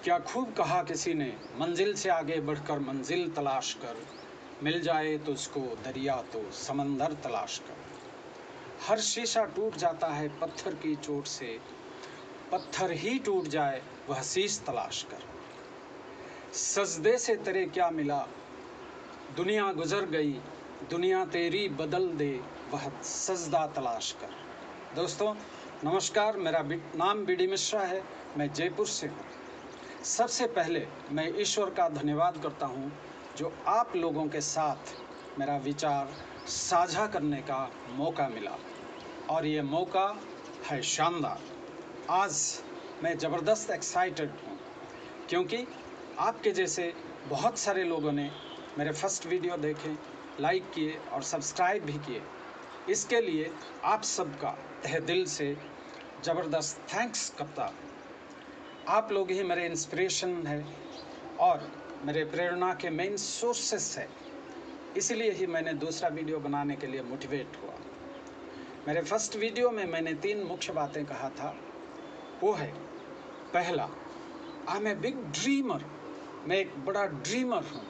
क्या खूब कहा किसी ने, मंजिल से आगे बढ़कर मंजिल तलाश कर, मिल जाए तो उसको दरिया तो समंदर तलाश कर। हर शीशा टूट जाता है पत्थर की चोट से, पत्थर ही टूट जाए वह शीश तलाश कर। सजदे से तेरे क्या मिला, दुनिया गुजर गई, दुनिया तेरी बदल दे वह सजदा तलाश कर। दोस्तों नमस्कार, मेरा नाम बीडी मिश्रा है, मैं जयपुर से हूँ। सबसे पहले मैं ईश्वर का धन्यवाद करता हूँ जो आप लोगों के साथ मेरा विचार साझा करने का मौका मिला, और ये मौका है शानदार। आज मैं ज़बरदस्त एक्साइटेड हूँ क्योंकि आपके जैसे बहुत सारे लोगों ने मेरे फर्स्ट वीडियो देखे, लाइक किए और सब्सक्राइब भी किए। इसके लिए आप सबका तहे दिल से ज़बरदस्त थैंक्स करता हूँ। आप लोग ही मेरे इंस्पिरेशन है और मेरे प्रेरणा के मेन सोर्सेस है, इसीलिए ही मैंने दूसरा वीडियो बनाने के लिए मोटिवेट हुआ। मेरे फर्स्ट वीडियो में मैंने 3 मुख्य बातें कहा था। वो है, पहला, I am a big dreamer, मैं एक बड़ा ड्रीमर हूँ।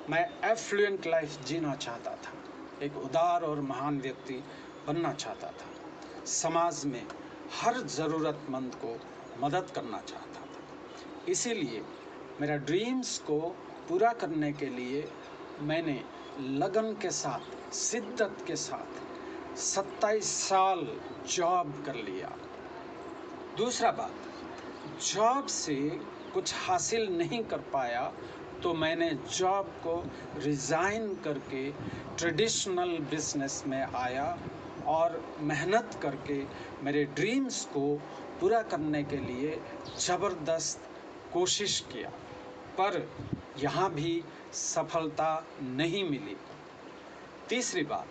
मैं एफ्लुएंट लाइफ जीना चाहता था, एक उदार और महान व्यक्ति बनना चाहता था, समाज में हर ज़रूरतमंद को मदद करना चाहता था। इसीलिए मेरा ड्रीम्स को पूरा करने के लिए मैंने लगन के साथ, शिद्दत के साथ 27 साल जॉब कर लिया। दूसरा बात, जॉब से कुछ हासिल नहीं कर पाया तो मैंने जॉब को रिज़ाइन करके ट्रेडिशनल बिजनेस में आया और मेहनत करके मेरे ड्रीम्स को पूरा करने के लिए ज़बरदस्त कोशिश किया, पर यहाँ भी सफलता नहीं मिली। तीसरी बात,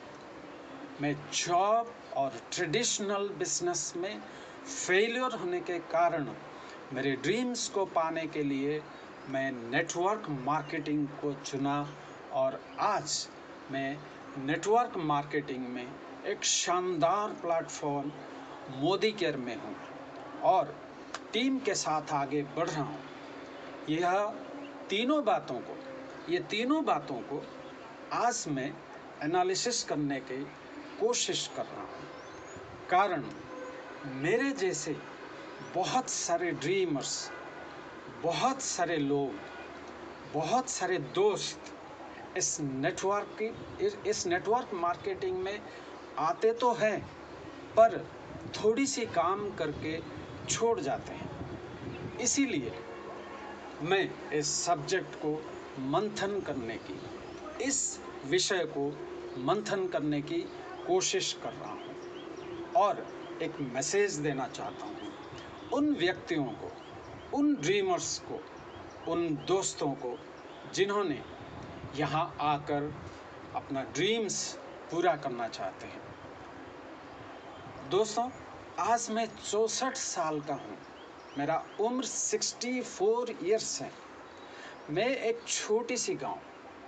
मैं जॉब और ट्रेडिशनल बिजनेस में फेलियर होने के कारण मेरे ड्रीम्स को पाने के लिए मैं नेटवर्क मार्केटिंग को चुना, और आज मैं नेटवर्क मार्केटिंग में एक शानदार प्लेटफॉर्म मोदी केयर में हूँ और टीम के साथ आगे बढ़ रहा हूँ। ये तीनों बातों को आज मैं एनालिसिस करने की कोशिश कर रहा हूँ, कारण मेरे जैसे बहुत सारे ड्रीमर्स, बहुत सारे लोग, बहुत सारे दोस्त इस नेटवर्क मार्केटिंग में आते तो हैं, पर थोड़ी सी काम करके छोड़ जाते हैं। इसीलिए मैं इस सब्जेक्ट को मंथन करने की, इस विषय को मंथन करने की कोशिश कर रहा हूँ और एक मैसेज देना चाहता हूँ उन व्यक्तियों को, उन ड्रीमर्स को, उन दोस्तों को जिन्होंने यहाँ आकर अपना ड्रीम्स पूरा करना चाहते हैं। दोस्तों, आज मैं 64 साल का हूँ, मेरा उम्र 64 इयर्स है। मैं एक छोटी सी गांव,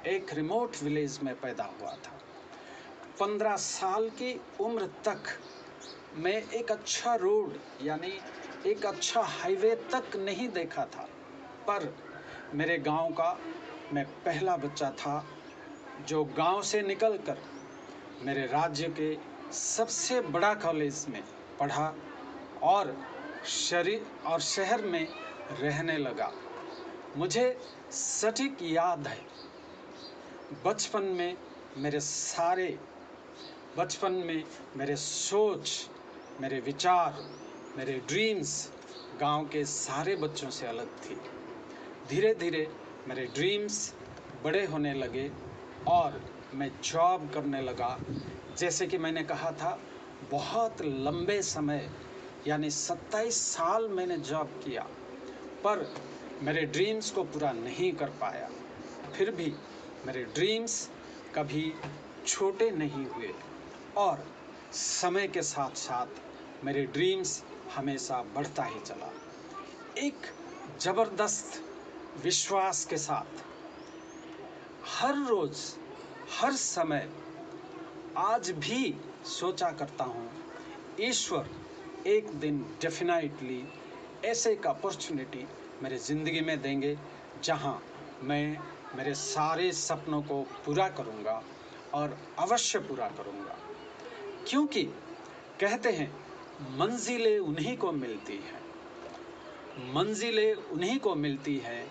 एक रिमोट विलेज में पैदा हुआ था। 15 साल की उम्र तक मैं एक अच्छा रोड यानी एक अच्छा हाईवे तक नहीं देखा था, पर मेरे गांव का मैं पहला बच्चा था जो गांव से निकलकर मेरे राज्य के सबसे बड़ा कॉलेज में पढ़ा और शहर में रहने लगा। मुझे सटीक याद है, बचपन में मेरे सोच, मेरे विचार, मेरे ड्रीम्स गांव के सारे बच्चों से अलग थी। धीरे धीरे मेरे ड्रीम्स बड़े होने लगे और मैं जॉब करने लगा। जैसे कि मैंने कहा था, बहुत लंबे समय यानी 27 साल मैंने जॉब किया, पर मेरे ड्रीम्स को पूरा नहीं कर पाया। फिर भी मेरे ड्रीम्स कभी छोटे नहीं हुए और समय के साथ साथ मेरे ड्रीम्स हमेशा बढ़ता ही चला। एक ज़बरदस्त विश्वास के साथ हर रोज़, हर समय आज भी सोचा करता हूँ, ईश्वर एक दिन डेफिनेटली ऐसे एक अपॉर्चुनिटी मेरे ज़िंदगी में देंगे, जहाँ मैं मेरे सारे सपनों को पूरा करूँगा और अवश्य पूरा करूँगा। क्योंकि कहते हैं मंजिलें उन्हीं को मिलती हैं, मंजिलें उन्हीं को मिलती हैं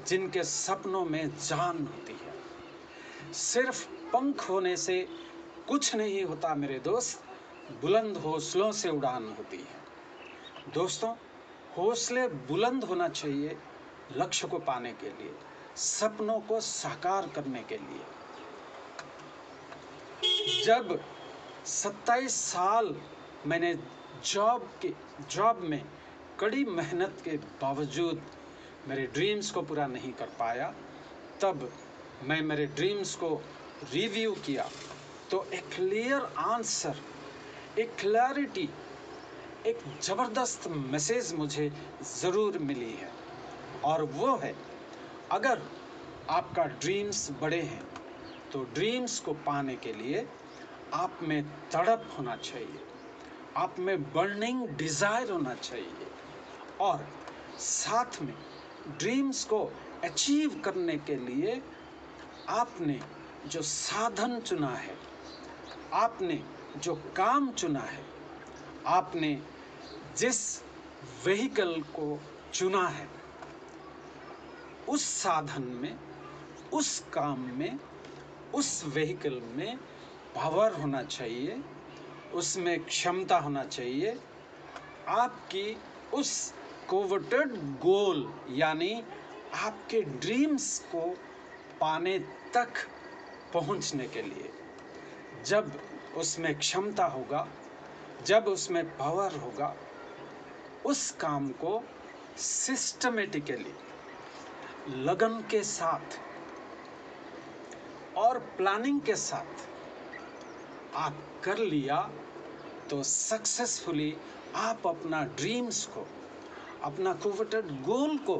जिनके सपनों में जान होती है। सिर्फ पंख होने से कुछ नहीं होता मेरे दोस्त, बुलंद हौसलों से उड़ान होती है। दोस्तों, हौसले बुलंद होना चाहिए लक्ष्य को पाने के लिए, सपनों को साकार करने के लिए। जब 27 साल मैंने जॉब में कड़ी मेहनत के बावजूद मेरे ड्रीम्स को पूरा नहीं कर पाया, तब मैं मेरे ड्रीम्स को रिव्यू किया तो एक क्लियर आंसर, एक क्लैरिटी, एक ज़बरदस्त मैसेज मुझे ज़रूर मिली है। और वो है, अगर आपका ड्रीम्स बड़े हैं तो ड्रीम्स को पाने के लिए आप में तड़प होना चाहिए, आप में बर्निंग डिज़ायर होना चाहिए, और साथ में ड्रीम्स को अचीव करने के लिए आपने जो साधन चुना है, आपने जो काम चुना है, आपने जिस व्हीकल को चुना है, उस साधन में, उस काम में, उस व्हीकल में पावर होना चाहिए, उसमें क्षमता होना चाहिए। आपकी उस कोवेटेड गोल यानी आपके ड्रीम्स को पाने तक पहुंचने के लिए, जब उसमें क्षमता होगा, जब उसमें पावर होगा, उस काम को सिस्टमेटिकली, लगन के साथ और प्लानिंग के साथ आप कर लिया तो सक्सेसफुली आप अपना ड्रीम्स को, अपना कोवेटेड गोल को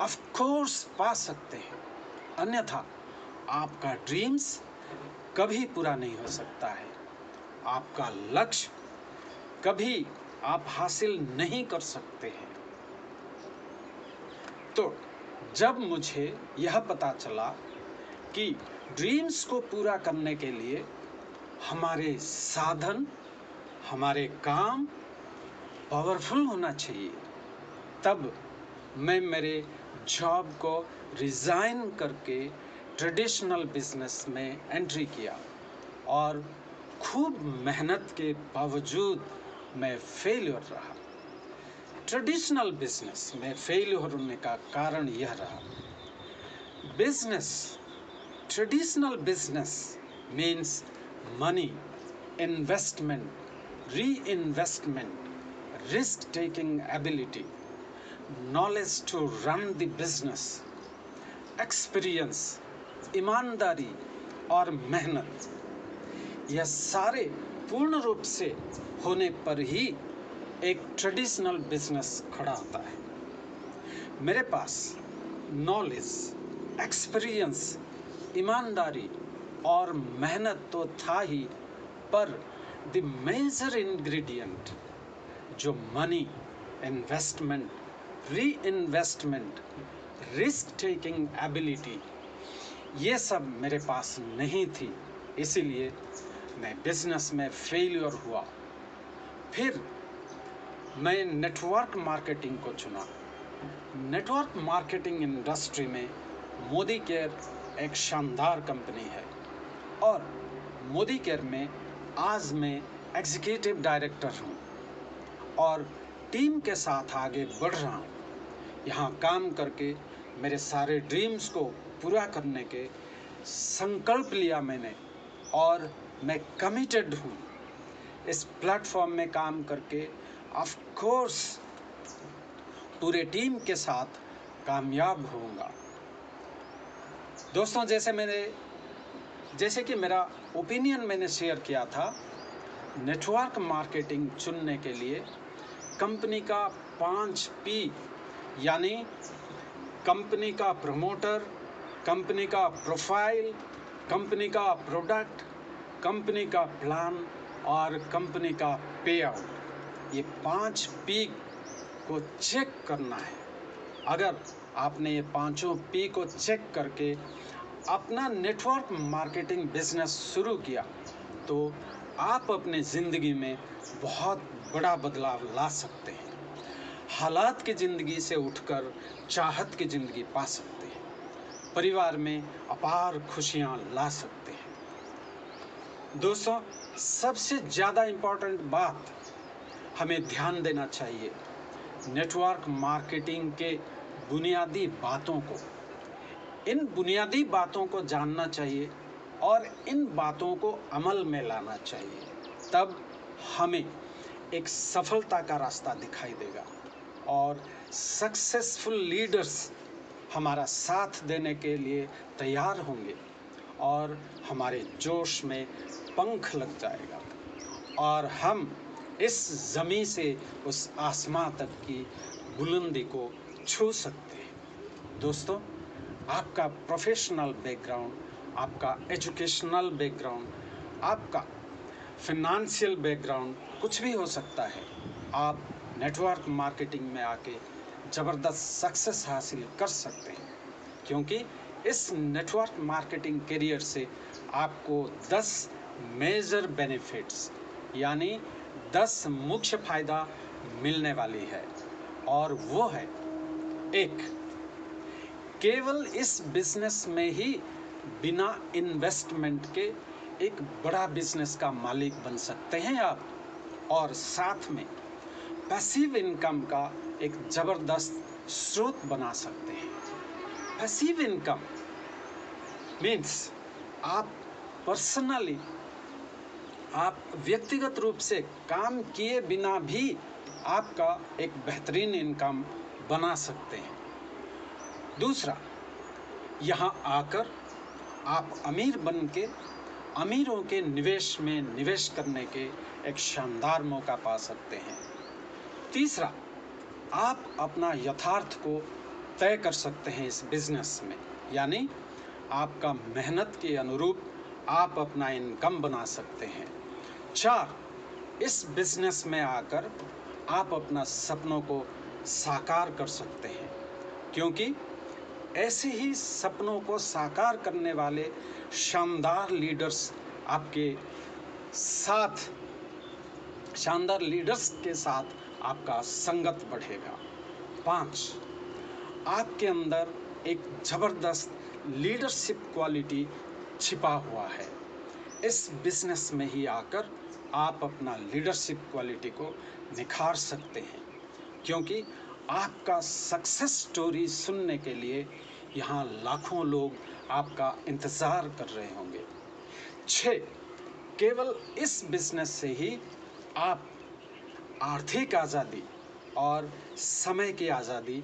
ऑफ कोर्स पा सकते हैं। अन्यथा आपका ड्रीम्स कभी पूरा नहीं हो सकता है, आपका लक्ष्य कभी आप हासिल नहीं कर सकते हैं। तो जब मुझे यह पता चला कि ड्रीम्स को पूरा करने के लिए हमारे साधन, हमारे काम पावरफुल होना चाहिए, तब मैं मेरे जॉब को रिज़ाइन करके ट्रेडिशनल बिजनेस में एंट्री किया, और खूब मेहनत के बावजूद मैं फेल्योर रहा। ट्रेडिशनल बिजनेस में फेल्योर होने का कारण यह रहा, traditional business means money, investment, reinvestment, risk-taking ability, knowledge to run the business, experience, ईमानदारी और मेहनत, यह सारे पूर्ण रूप से होने पर ही एक ट्रेडिशनल बिजनेस खड़ा होता है। मेरे पास नॉलेज, एक्सपीरियंस, ईमानदारी और मेहनत तो था ही, पर द मेजर इंग्रेडिएंट जो money, investment, reinvestment, risk taking ability, ये सब मेरे पास नहीं थी। इसीलिए मैं बिजनेस में फेलियर हुआ। फिर मैं नेटवर्क मार्केटिंग को चुना। नेटवर्क मार्केटिंग इंडस्ट्री में मोदी केयर एक शानदार कंपनी है, और मोदी केयर में आज मैं एग्जीक्यूटिव डायरेक्टर हूँ और टीम के साथ आगे बढ़ रहा हूँ। यहाँ काम करके मेरे सारे ड्रीम्स को पूरा करने के संकल्प लिया मैंने, और मैं कमिटेड हूँ इस प्लेटफॉर्म में काम करके ऑफ कोर्स पूरे टीम के साथ कामयाब होऊंगा। दोस्तों, जैसे कि मेरा ओपिनियन मैंने शेयर किया था, नेटवर्क मार्केटिंग चुनने के लिए कंपनी का 5P यानी कंपनी का प्रमोटर, कंपनी का प्रोफाइल, कंपनी का प्रोडक्ट, कंपनी का प्लान और कंपनी का पे आउट, ये 5P को चेक करना है। अगर आपने ये पांचों पी को चेक करके अपना नेटवर्क मार्केटिंग बिजनेस शुरू किया तो आप अपने ज़िंदगी में बहुत बड़ा बदलाव ला सकते हैं। हालात की ज़िंदगी से उठकर चाहत की ज़िंदगी पा सकते हैं। परिवार में अपार खुशियाँ ला सकते हैं। दोस्तों, सबसे ज़्यादा इम्पोर्टेंट बात हमें ध्यान देना चाहिए नेटवर्क मार्केटिंग के बुनियादी बातों को। इन बुनियादी बातों को जानना चाहिए और इन बातों को अमल में लाना चाहिए, तब हमें एक सफलता का रास्ता दिखाई देगा और सक्सेसफुल लीडर्स हमारा साथ देने के लिए तैयार होंगे और हमारे जोश में पंख लग जाएगा और हम इस ज़मीं से उस आसमां तक की बुलंदी को छू सकते हैं। दोस्तों, आपका प्रोफेशनल बैकग्राउंड, आपका एजुकेशनल बैकग्राउंड, आपका फिनेंशियल बैकग्राउंड कुछ भी हो सकता है। आप नेटवर्क मार्केटिंग में आके ज़बरदस्त सक्सेस हासिल कर सकते हैं, क्योंकि इस नेटवर्क मार्केटिंग करियर से आपको 10 मेजर बेनिफिट्स यानी 10 मुख्य फ़ायदा मिलने वाली है। और वो है, एक, केवल इस बिजनेस में ही बिना इन्वेस्टमेंट के एक बड़ा बिजनेस का मालिक बन सकते हैं आप, और साथ में पैसिव इनकम का एक ज़बरदस्त स्रोत बना सकते हैं। पैसिव इनकम मीन्स आप पर्सनली, आप व्यक्तिगत रूप से काम किए बिना भी आपका एक बेहतरीन इनकम बना सकते हैं। दूसरा, यहाँ आकर आप अमीर बन के अमीरों के निवेश में निवेश करने के एक शानदार मौका पा सकते हैं। तीसरा, आप अपना यथार्थ को तय कर सकते हैं इस बिजनेस में, यानी आपका मेहनत के अनुरूप आप अपना इनकम बना सकते हैं। 4, इस बिजनेस में आकर आप अपना सपनों को साकार कर सकते हैं, क्योंकि ऐसे ही सपनों को साकार करने वाले शानदार लीडर्स आपके साथ, शानदार लीडर्स के साथ आपका संगत बढ़ेगा। 5, आपके अंदर एक ज़बरदस्त लीडरशिप क्वालिटी छिपा हुआ है। इस बिजनेस में ही आकर आप अपना लीडरशिप क्वालिटी को निखार सकते हैं, क्योंकि आपका सक्सेस स्टोरी सुनने के लिए यहाँ लाखों लोग आपका इंतज़ार कर रहे होंगे। 6, केवल इस बिजनेस से ही आप आर्थिक आज़ादी और समय की आज़ादी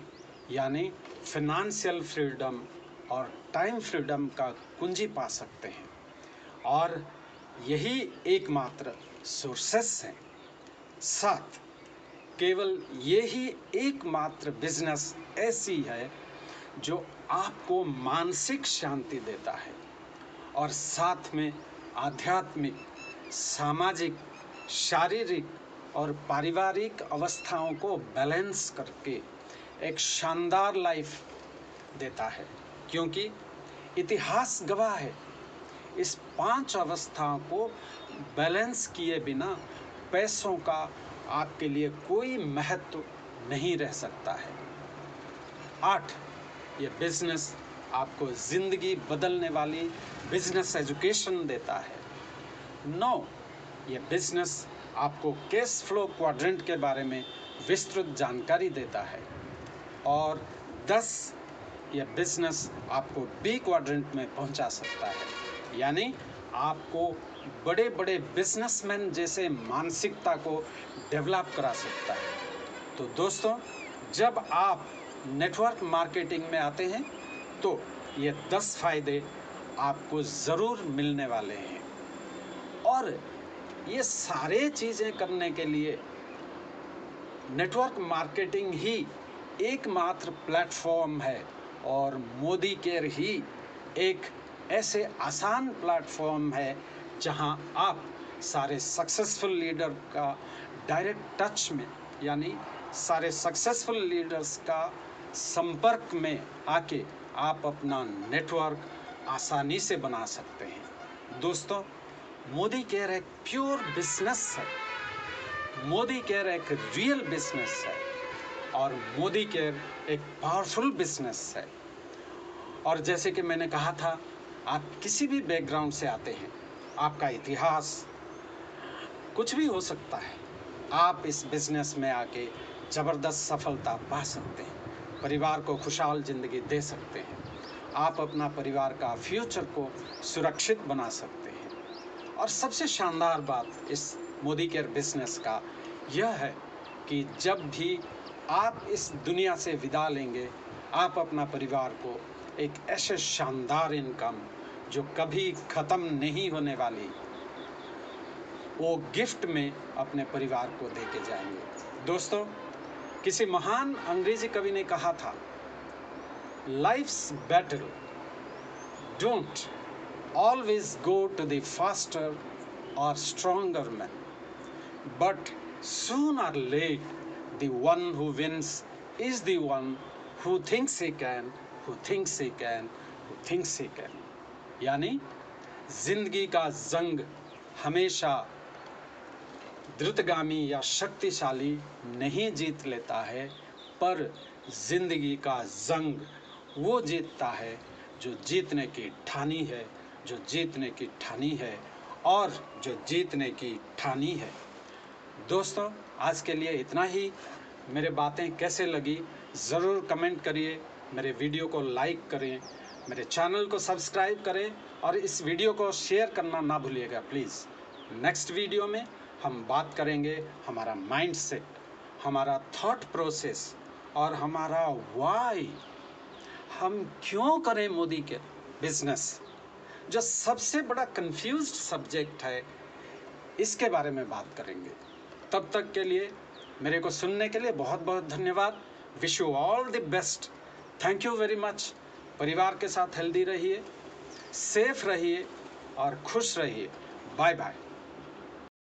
यानी फिनेंशियल फ्रीडम और टाइम फ्रीडम का कुंजी पा सकते हैं, और यही एकमात्र सोर्सेस हैं। 7, केवल ये ही एकमात्र बिजनेस ऐसी है जो आपको मानसिक शांति देता है और साथ में आध्यात्मिक, सामाजिक, शारीरिक और पारिवारिक अवस्थाओं को बैलेंस करके एक शानदार लाइफ देता है, क्योंकि इतिहास गवाह है इस 5 अवस्थाओं को बैलेंस किए बिना पैसों का आपके लिए कोई महत्व नहीं रह सकता है। 8, ये बिजनेस आपको ज़िंदगी बदलने वाली बिजनेस एजुकेशन देता है। 9, ये बिजनेस आपको कैश फ्लो क्वाड्रेंट के बारे में विस्तृत जानकारी देता है। और 10, ये बिजनेस आपको बी क्वाड्रेंट में पहुंचा सकता है, यानी आपको बड़े बड़े बिजनेसमैन जैसे मानसिकता को डेवलप करा सकता है। तो दोस्तों, जब आप नेटवर्क मार्केटिंग में आते हैं तो ये 10 फायदे आपको ज़रूर मिलने वाले हैं, और ये सारे चीज़ें करने के लिए नेटवर्क मार्केटिंग ही एकमात्र प्लेटफॉर्म है, और मोदी केयर ही एक ऐसे आसान प्लेटफॉर्म है जहां आप सारे सक्सेसफुल लीडर का डायरेक्ट टच में, यानी सारे सक्सेसफुल लीडर्स का संपर्क में आके आप अपना नेटवर्क आसानी से बना सकते हैं। दोस्तों, मोदी केयर एक प्योर बिजनेस है, मोदी केयर एक रियल बिजनेस है और मोदी केयर एक पावरफुल बिजनेस है। और जैसे कि मैंने कहा था, आप किसी भी बैकग्राउंड से आते हैं, आपका इतिहास कुछ भी हो सकता है, आप इस बिजनेस में आके ज़बरदस्त सफलता पा सकते हैं, परिवार को खुशहाल ज़िंदगी दे सकते हैं, आप अपना परिवार का फ्यूचर को सुरक्षित बना सकते हैं। और सबसे शानदार बात इस मोदी केयर बिजनेस का यह है कि जब भी आप इस दुनिया से विदा लेंगे, आप अपना परिवार को एक ऐसे शानदार इनकम जो कभी ख़त्म नहीं होने वाली, वो गिफ्ट में अपने परिवार को दे के जाएंगे। दोस्तों, किसी महान अंग्रेजी कवि ने कहा था, life's battle don't always go to the faster or stronger man, but soon or late the one who wins is the one who thinks he can, who thinks he can, who thinks he can. यानी जिंदगी का जंग हमेशा द्रुतगामी या शक्तिशाली नहीं जीत लेता है, पर जिंदगी का जंग वो जीतता है जो जीतने की ठानी है, जो जीतने की ठानी है और जो जीतने की ठानी है। दोस्तों, आज के लिए इतना ही। मेरे बातें कैसे लगी ज़रूर कमेंट करिए, मेरे वीडियो को लाइक करें, मेरे चैनल को सब्सक्राइब करें और इस वीडियो को शेयर करना ना भूलिएगा प्लीज़। नेक्स्ट वीडियो में हम बात करेंगे हमारा माइंडसेट, हमारा थॉट प्रोसेस और हमारा वाई, हम क्यों करें मोदी के बिजनेस, जो सबसे बड़ा कंफ्यूज्ड सब्जेक्ट है, इसके बारे में बात करेंगे। तब तक के लिए मेरे को सुनने के लिए बहुत बहुत धन्यवाद। Wish you all the best. Thank you very much. परिवार के साथ हेल्दी रहिए, सेफ रहिए और खुश रहिए। Bye bye.